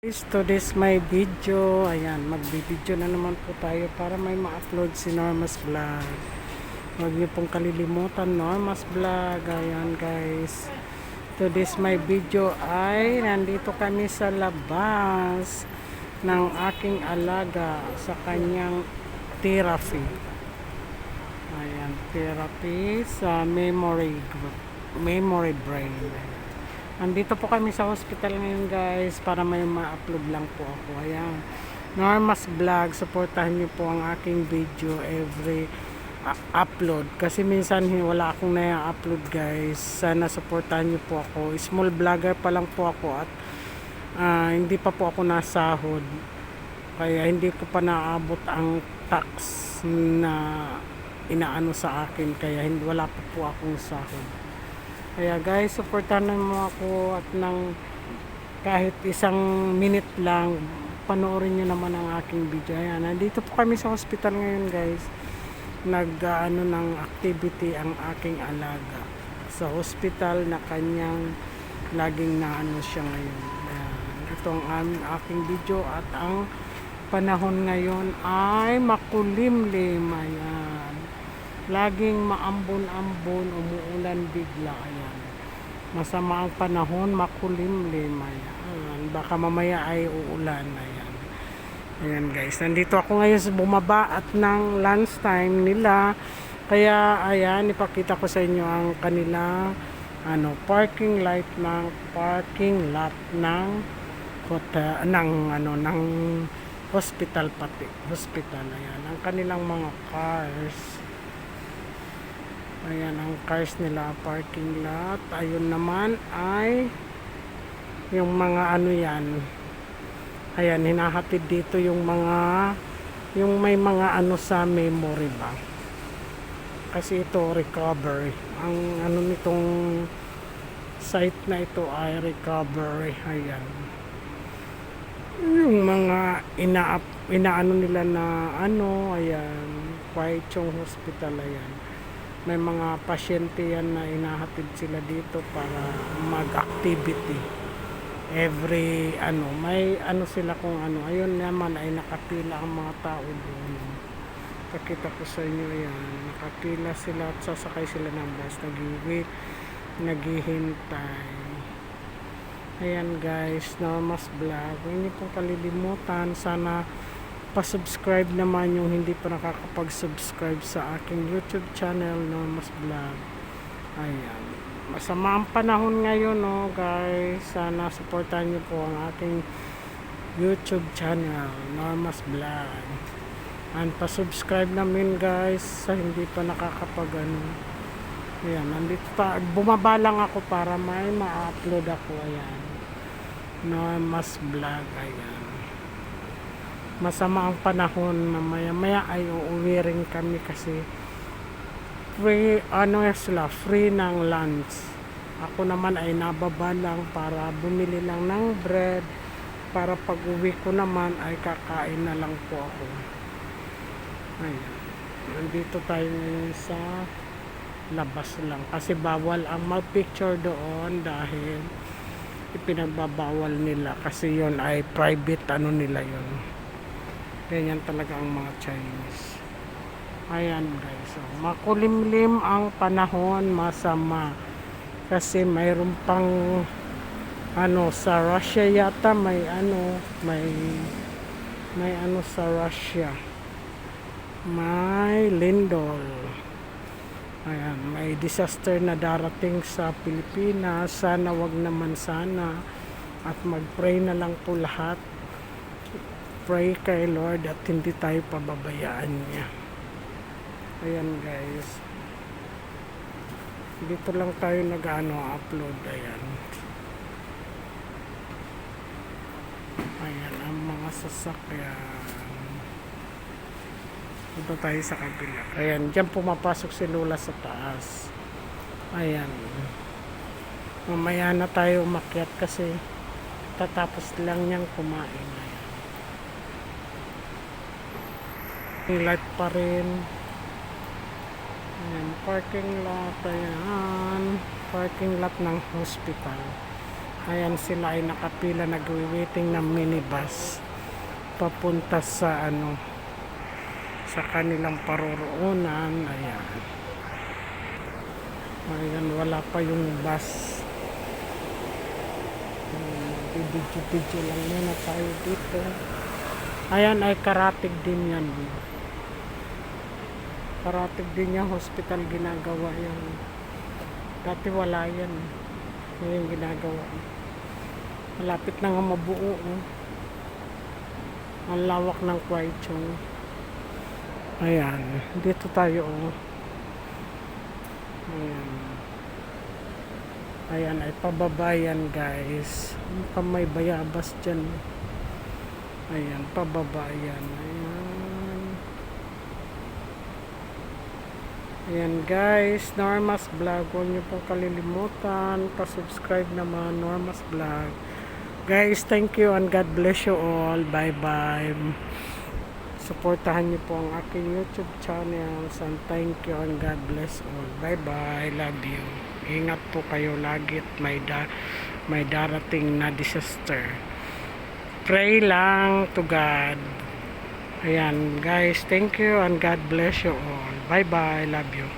Today's my video. Ayan, magbibideo na naman po tayo para may ma-upload si Norma's Vlog. Huwag niyo pong kalilimutan Norma's Vlog. Ayan guys, today's my video ay nandito kami sa labas ng aking alaga sa kanyang therapy. Ayan, therapy sa memory brain. Andito po kami sa hospital ngayon guys para may ma-upload lang po ako. Ayan, Norma's Vlog, supportahan niyo po ang aking video every upload kasi minsan wala akong na-upload guys. Sana supportahan niyo po ako. Small vlogger pa lang po ako at hindi pa po ako nasahod, kaya hindi ko pa naabot ang tax na inaano sa akin, kaya wala pa po akong sahod. Kaya guys, supportahan mo ako at ng kahit isang minute lang, panoorin nyo naman ang aking video. Ayan, nandito po kami sa hospital ngayon guys. Nag-ano ng activity ang aking alaga sa hospital na kanyang laging naano siya ngayon. Ayan, itong aking video at ang panahon ngayon ay makulimlim. Ayan, laging maambon-ambon, umuulan bigla. Ayan, masama ang panahon, makulimlim. Ayan, baka mamaya ay uulan. Ayan guys, nandito ako ngayon sa bumaba at ng lunch time nila, kaya ayan, ipakita ko sa inyo ang kanila parking lot ng hotel, ng hospital, pati hospital. Ayan ang kanilang mga cars. Ayan ang cars nila, parking lot. Ayun naman ay yung mga yan. Ayan, hinahatid dito yung may mga sa memory ba. Kasi ito recovery. Ang nitong site na ito ay recovery. Ayan. Yung mga inaano nila na ayan, quiet yung hospital. Ayan, may mga pasyente yan na inahatid sila dito para mag-activity every may sila kung ayun naman ay nakapila ang mga tao doon. Pakita ko sa inyo yan, nakapila sila at sasakay sila ng bus, naghihintay. Ayan guys, Norma's Vlog, huwag niyo pong kalilimutan, sana pa-subscribe naman yung hindi pa nakakapag-subscribe sa aking YouTube channel, Norma's Vlog. Ayan, masama ang panahon ngayon guys, sana supportan niyo po ang aking YouTube channel, Norma's Vlog, and pa-subscribe namin guys sa hindi pa nakakapag Ayan, nandito bumaba lang ako para may ma-upload ako. Ayan, Norma's Vlog. Ayan, masama ang panahon, maya ay uuwi rin kami kasi free free ng lunch. Ako naman ay nababa lang para bumili lang ng bread para pag uwi ko naman ay kakain na lang po ako. Ayan, nandito tayo ngayon sa labas lang kasi bawal ang mag-picture doon dahil ipinagbabawal nila kasi yon ay private nila yon. Ganyan talaga ang mga Chinese. Ayan guys, so, makulimlim ang panahon, masama kasi mayroon pang sa Russia yata may sa Russia may lindol. Ayan, may disaster na darating sa Pilipinas. Sana wag naman sana, at mag-pray na lang po lahat. Pray kay Lord at hindi tayo pababayaan niya. Ayan guys, dito lang tayo upload. Ayan ang mga sasakyan. Dito tayo sa kabila. Ayan, dyan pumapasok si Lola sa taas. Ayan, mamaya na tayo umakyat kasi tatapos lang niyang kumain. Ayan, light pa rin. Ayan, parking lot. Ayan, parking lot ng hospital. Ayan sila ay nakapila nagwi-waiting ng minibus papunta sa sa kanilang paroroonan. Ayan. Ayan, wala pa yung bus. Video lang muna tayo dito. Ayan ay karatig din yan. Karatig din yung hospital ginagawa yan. Dati wala yan. Ngayon ginagawa. Malapit na nga mabuo. Ang lawak ng Kwaichong. Ayan. Dito tayo. Ayan. Ayan ay pababayan guys. Mukhang may bayabas dyan. Ayan, pababayan. Ayan. Ayan guys, Norma's Vlog. Huwag niyo pong kalilimutan. Pa-subscribe naman, Norma's Vlog. Guys, thank you and God bless you all. Bye-bye. Supportahan niyo po ang aking YouTube channel. And thank you and God bless all. Bye-bye. Love you. Ingat po kayo lagi at may darating na disaster. Pray lang to God. Ayan guys, thank you and God bless you all. Bye bye, love you.